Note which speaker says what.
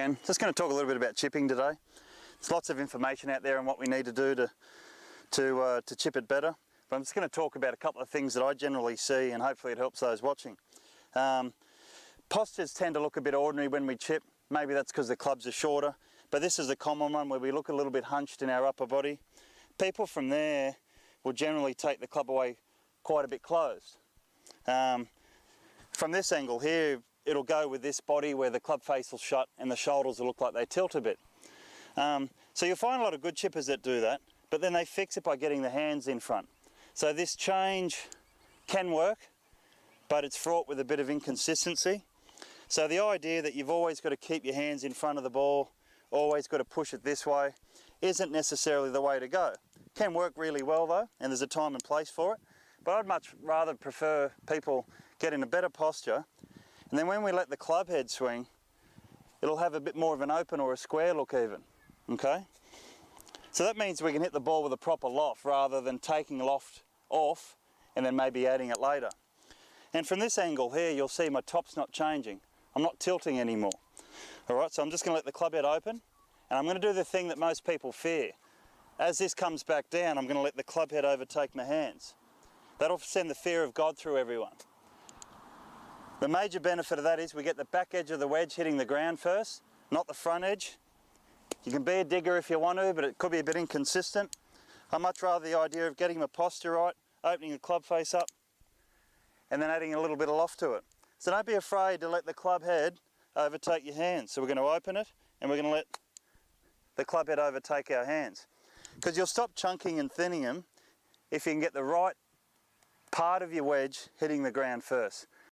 Speaker 1: again. Just going to talk a little bit about chipping today. There's lots of information out there on what we need to do to chip it better. But I'm just going to talk about a couple of things that I generally see, and hopefully it helps those watching. Postures tend to look a bit ordinary when we chip. Maybe that's because the clubs are shorter, but this is a common one where we look a little bit hunched in our upper body. People from there will generally take the club away quite a bit closed. From this angle here, it'll go with this body where the club face will shut and the shoulders will look like they tilt a bit. So you'll find a lot of good chippers that do that, but then they fix it by getting the hands in front. So this change can work, but it's fraught with a bit of inconsistency. So the idea that you've always got to keep your hands in front of the ball, always got to push it this way, isn't necessarily the way to go. Can work really well though, and there's a time and place for it, but I'd much rather prefer people get in a better posture, and then when we let the club head swing, it'll have a bit more of an open or a square look even, okay? So that means we can hit the ball with a proper loft rather than taking loft off and then maybe adding it later. And from this angle here, you'll see my top's not changing. I'm not tilting anymore. All right, so I'm just going to let the club head open, and I'm going to do the thing that most people fear. As this comes back down, I'm going to let the club head overtake my hands. That'll send the fear of God through everyone. The major benefit of that is we get the back edge of the wedge hitting the ground first, not the front edge. You can be a digger if you want to, but it could be a bit inconsistent. I much rather the idea of getting my posture right, opening the club face up, and then adding a little bit of loft to it. So don't be afraid to let the club head overtake your hands. So we're going to open it, and we're going to let the club head overtake our hands. Because you'll stop chunking and thinning them if you can get the right part of your wedge hitting the ground first.